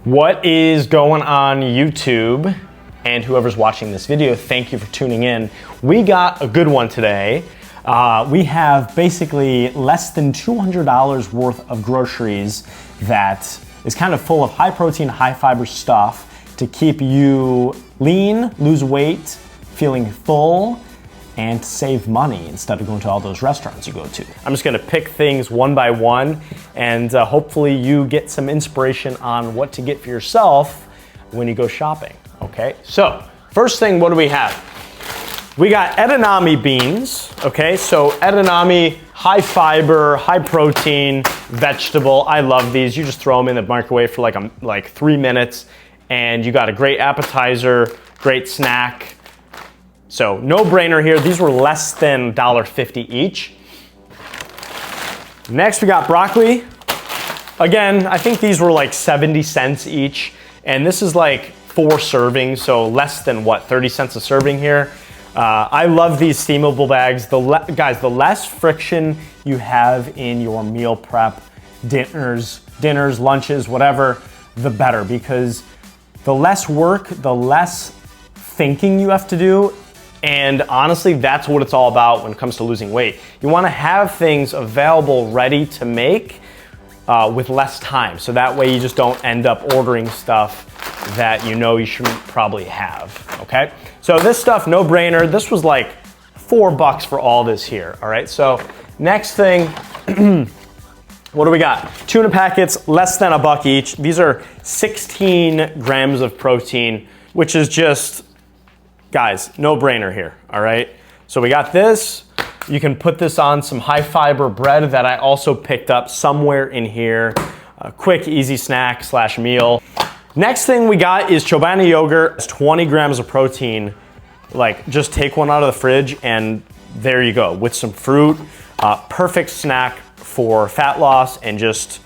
What is going on YouTube? And whoever's watching this video, thank you for tuning in. We got a good one today. We have basically less than $200 worth of groceries that is kind of full of high protein, high fiber stuff to keep you lean, lose weight, feeling full, and to save money instead of going to all those restaurants you go to. I'm just gonna pick things one by one and hopefully you get some inspiration on what to get for yourself when you go shopping, okay? So, first thing, what do we have? We got edamame beans, okay? So edamame, high fiber, high protein vegetable. I love these. You just throw them in the microwave for like 3 minutes and you got a great appetizer, great snack. So no brainer here. These were less than $1.50 each. Next we got broccoli. Again, I think these were like 70 cents each. And this is like 4 servings, so less than what, 30 cents a serving here. I love these steamable bags. Guys, the less friction you have in your meal prep, dinners, lunches, whatever, the better, because the less work, the less thinking you have to do. And honestly, that's what it's all about when it comes to losing weight. You want to have things available, ready to make with less time. So that way you just don't end up ordering stuff that you know you shouldn't probably have, okay? So this stuff, no brainer. This was like $4 for all this here, all right? So next thing, what do we got? Tuna packets, less than $1 each. These are 16 grams of protein, which is just, guys, no brainer here, all right? So we got this. You can put this on some high fiber bread that I also picked up somewhere in here. A quick, easy snack / meal. Next thing we got is Chobani yogurt. It's 20 grams of protein. Like, just take one out of the fridge and there you go, with some fruit. Perfect snack for fat loss and just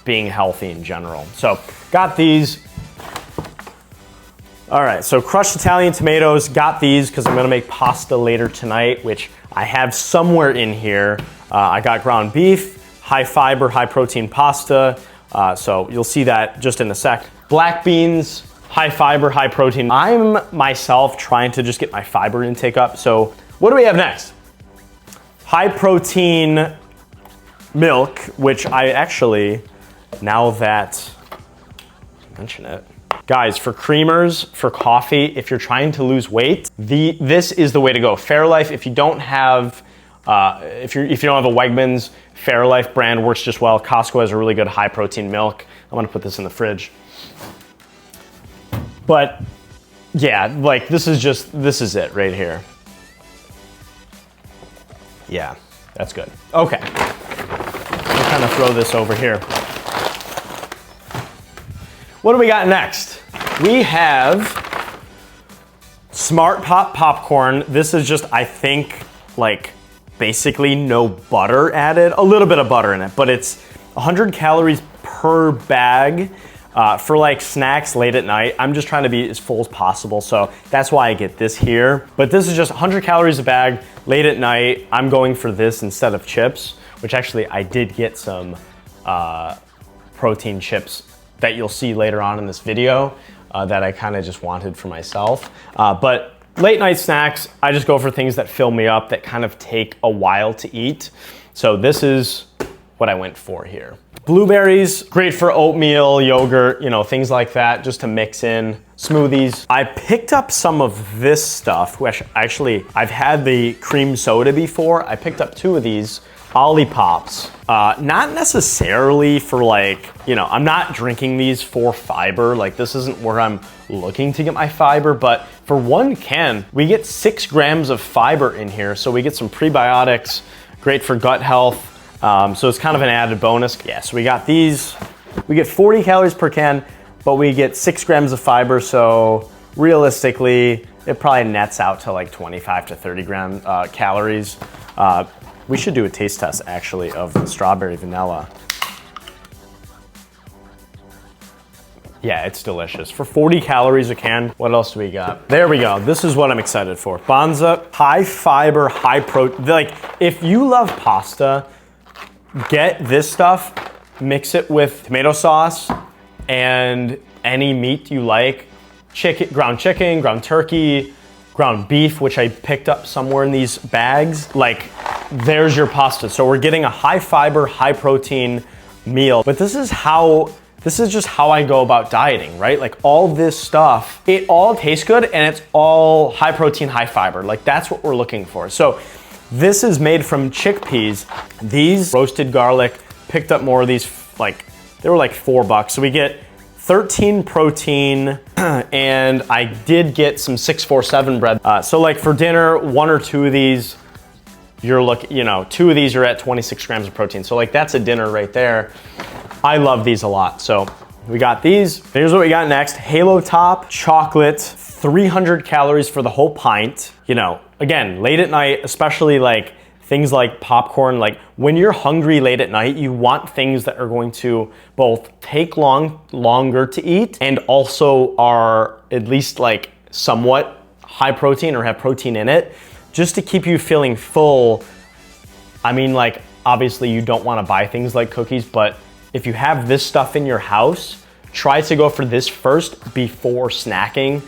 being healthy in general. So, got these. All right, so crushed Italian tomatoes, got these because I'm gonna make pasta later tonight, which I have somewhere in here. I got ground beef, high fiber, high protein pasta. So you'll see that just in a sec. Black beans, high fiber, high protein. I'm myself trying to just get my fiber intake up. So what do we have next? High protein milk, which I actually, now that I mention it, guys, for creamers, for coffee, if you're trying to lose weight, this is the way to go. Fairlife, if you don't have, if you don't have a Wegmans, Fairlife brand works just well. Costco has a really good high protein milk. I'm gonna put this in the fridge. But yeah, like this is it right here. Yeah, that's good. Okay, I'll kind of throw this over here. What do we got next? We have Smart Pop popcorn. This is just, I think, like basically no butter added. A little bit of butter in it, but it's 100 calories per bag for like snacks late at night. I'm just trying to be as full as possible, so that's why I get this here. But this is just 100 calories a bag late at night. I'm going for this instead of chips, which actually I did get some protein chips that you'll see later on in this video that I kind of just wanted for myself. But late night snacks, I just go for things that fill me up, that kind of take a while to eat. So this is what I went for here. Blueberries, great for oatmeal, yogurt, you know, things like that, just to mix in. Smoothies. I picked up some of this stuff, which actually, I've had the cream soda before. I picked up 2 of these Olipops. Not necessarily for like, you know, I'm not drinking these for fiber. Like this isn't where I'm looking to get my fiber, but for 1 can, we get 6 grams of fiber in here. So we get some prebiotics, great for gut health. So it's kind of an added bonus. Yeah, so we got these. We get 40 calories per can, but we get 6 grams of fiber. So realistically, it probably nets out to like 25 to 30 calories. We should do a taste test actually of the strawberry vanilla. Yeah, it's delicious. For 40 calories a can, what else do we got? There we go. This is what I'm excited for. Banza, high fiber, high protein. Like, if you love pasta, get this stuff, mix it with tomato sauce, and any meat you like, ground chicken, ground turkey, ground beef, which I picked up somewhere in these bags, like there's your pasta. So we're getting a high fiber, high protein meal, but this is just how I go about dieting, right? Like all this stuff, it all tastes good and it's all high protein, high fiber. Like that's what we're looking for. So this is made from chickpeas. These roasted garlic, picked up more of these, like they were like $4. So we get 13 protein and I did get some 647 bread. So like for dinner, 1 or 2 of these, you're looking, 2 of these are at 26 grams of protein. So like that's a dinner right there. I love these a lot. So we got these. Here's what we got next. Halo Top chocolate, 300 calories for the whole pint. Again, late at night, especially like things like popcorn, like when you're hungry late at night, you want things that are going to both take longer to eat and also are at least like somewhat high protein or have protein in it, just to keep you feeling full. I mean, like obviously you don't want to buy things like cookies, but if you have this stuff in your house, try to go for this first before snacking.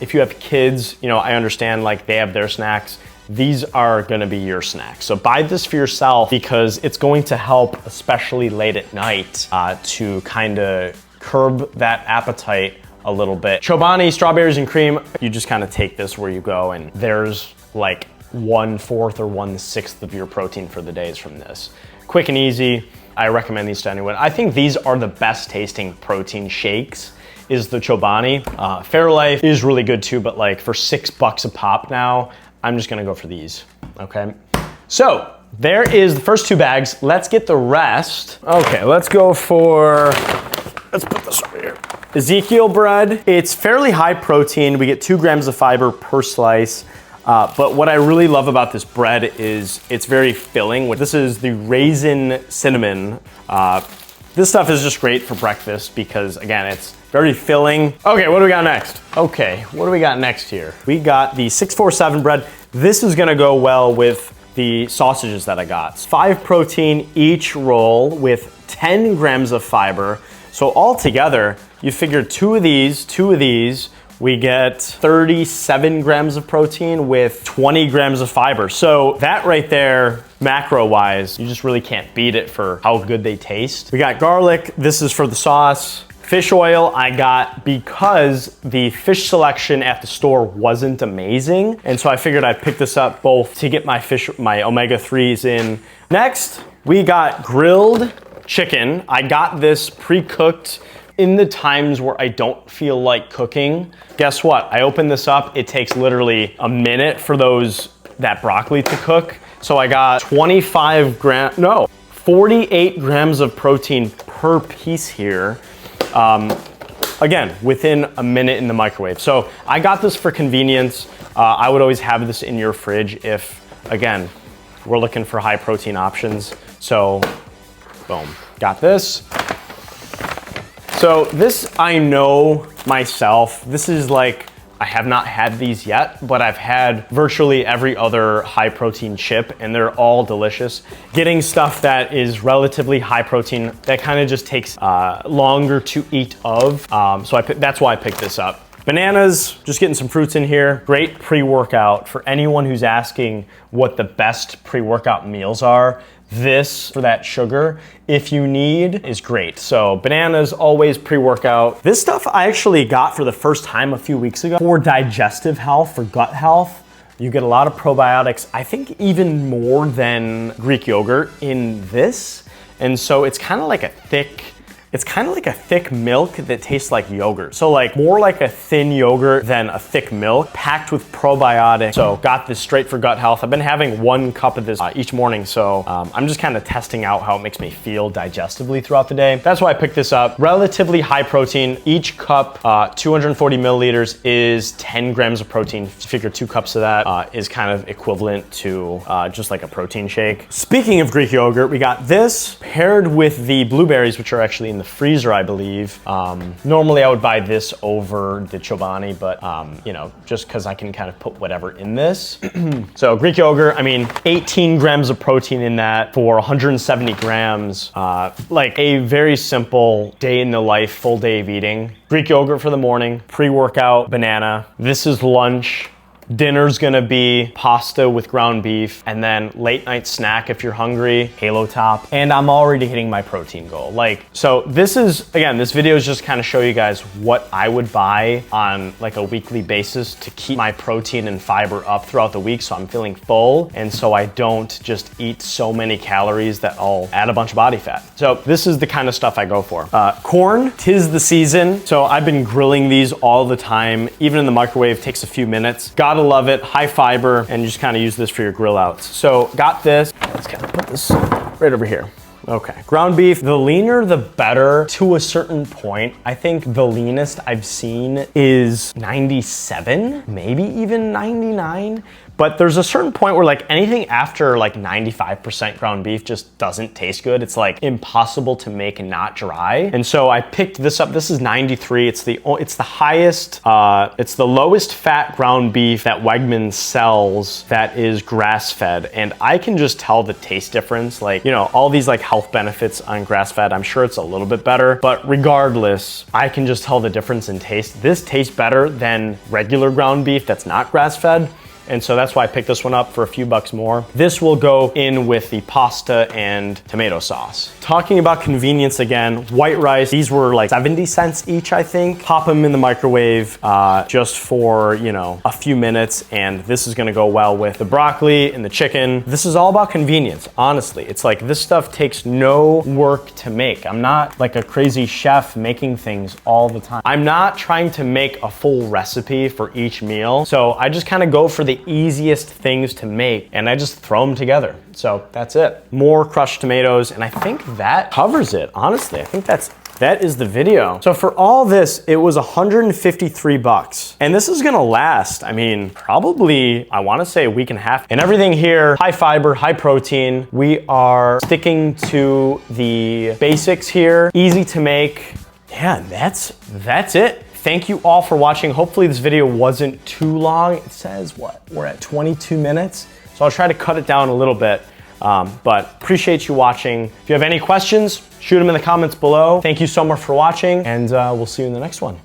If you have kids, I understand like they have their snacks. These are gonna be your snacks. So buy this for yourself because it's going to help, especially late at night, to kind of curb that appetite a little bit. Chobani strawberries and cream, you just kind of take this where you go and there's like 1/4 or 1/6 of your protein for the day is from this. Quick and easy. I recommend these to anyone. I think these are the best tasting protein shakes is the Chobani. Fairlife is really good too, but like for $6 a pop now, I'm just gonna go for these, okay? So there is the first 2 bags. Let's get the rest. Okay, let's put this over here. Ezekiel bread, it's fairly high protein. We get 2 grams of fiber per slice. But what I really love about this bread is it's very filling. This is the raisin cinnamon. This stuff is just great for breakfast because again, it's very filling. Okay, what do we got next? Okay, what do we got next here? We got the 647 bread. This is gonna go well with the sausages that I got. 5 protein each roll with 10 grams of fiber. So all together, you figure 2 of these, we get 37 grams of protein with 20 grams of fiber. So that right there, macro-wise, you just really can't beat it for how good they taste. We got garlic. This is for the sauce. Fish oil I got because the fish selection at the store wasn't amazing. And so I figured I'd pick this up both to get my omega-3s in. Next, we got grilled chicken. I got this pre-cooked in the times where I don't feel like cooking. Guess what? I open this up. It takes literally a minute for that broccoli to cook. So I got 48 grams of protein per piece here. Again, within a minute in the microwave. So I got this for convenience. I would always have this in your fridge if, again, we're looking for high protein options. So boom, got this. So this, I know myself, this is like, I have not had these yet, but I've had virtually every other high protein chip and they're all delicious. Getting stuff that is relatively high protein, that kind of just takes longer to eat of. So that's why I picked this up. Bananas, just getting some fruits in here. Great pre-workout for anyone who's asking what the best pre-workout meals are. This, for that sugar, if you need, is great. So bananas, always pre-workout. This stuff I actually got for the first time a few weeks ago for digestive health, for gut health. You get a lot of probiotics, I think even more than Greek yogurt in this. And so it's kind of like a thick milk that tastes like yogurt. So like more like a thin yogurt than a thick milk packed with probiotics. So got this straight for gut health. I've been having 1 cup of this each morning. So I'm just kind of testing out how it makes me feel digestively throughout the day. That's why I picked this up. Relatively high protein. Each cup, 240 milliliters is 10 grams of protein. Figure 2 cups of that is kind of equivalent to just like a protein shake. Speaking of Greek yogurt, we got this paired with the blueberries, which are actually in in the freezer, I believe. Normally I would buy this over the Chobani, but you know, just because I can kind of put whatever in this. So Greek yogurt, I mean, 18 grams of protein in that for 170 grams. Like a very simple day in the life, full day of eating. Greek yogurt for the morning, pre-workout banana. This is lunch. Dinner's gonna be pasta with ground beef, and then late night snack if you're hungry, Halo Top. And I'm already hitting my protein goal. Like, so this is, again, this video is just kind of show you guys what I would buy on like a weekly basis to keep my protein and fiber up throughout the week so I'm feeling full, and so I don't just eat so many calories that I'll add a bunch of body fat. So this is the kind of stuff I go for. Corn, 'tis the season. So I've been grilling these all the time. Even in the microwave, takes a few minutes. Gotta love it, high fiber, and you just kind of use this for your grill outs. So got this, let's kind of put this right over here. Okay, ground beef, the leaner the better to a certain point. I think the leanest I've seen is 97, maybe even 99. But there's a certain point where like anything after like 95% ground beef just doesn't taste good. It's like impossible to make not dry. And so I picked this up. This is 93. It's the highest, it's the lowest fat ground beef that Wegmans sells that is grass fed. And I can just tell the taste difference. Like, you know, all these like health benefits on grass fed, I'm sure it's a little bit better, but regardless, I can just tell the difference in taste. This tastes better than regular ground beef that's not grass fed. And so that's why I picked this one up for a few bucks more. This will go in with the pasta and tomato sauce. Talking about convenience again, white rice, these were like 70 cents each, I think. Pop them in the microwave just for, you know, a few minutes, and this is gonna go well with the broccoli and the chicken. This is all about convenience, honestly. It's like this stuff takes no work to make. I'm not like a crazy chef making things all the time. I'm not trying to make a full recipe for each meal. So I just kind of go for the easiest things to make, and I just throw them together. So that's it. More crushed tomatoes, and I think that covers it, honestly. I think that is the video. So for all this, it was 153 bucks. And this is gonna last, I mean, probably, I wanna say a week and a half. And everything here, high fiber, high protein. We are sticking to the basics here, easy to make. Yeah, that's it. Thank you all for watching. Hopefully this video wasn't too long. It says what? We're at 22 minutes. So I'll try to cut it down a little bit, but appreciate you watching. If you have any questions, shoot them in the comments below. Thank you so much for watching, and we'll see you in the next one.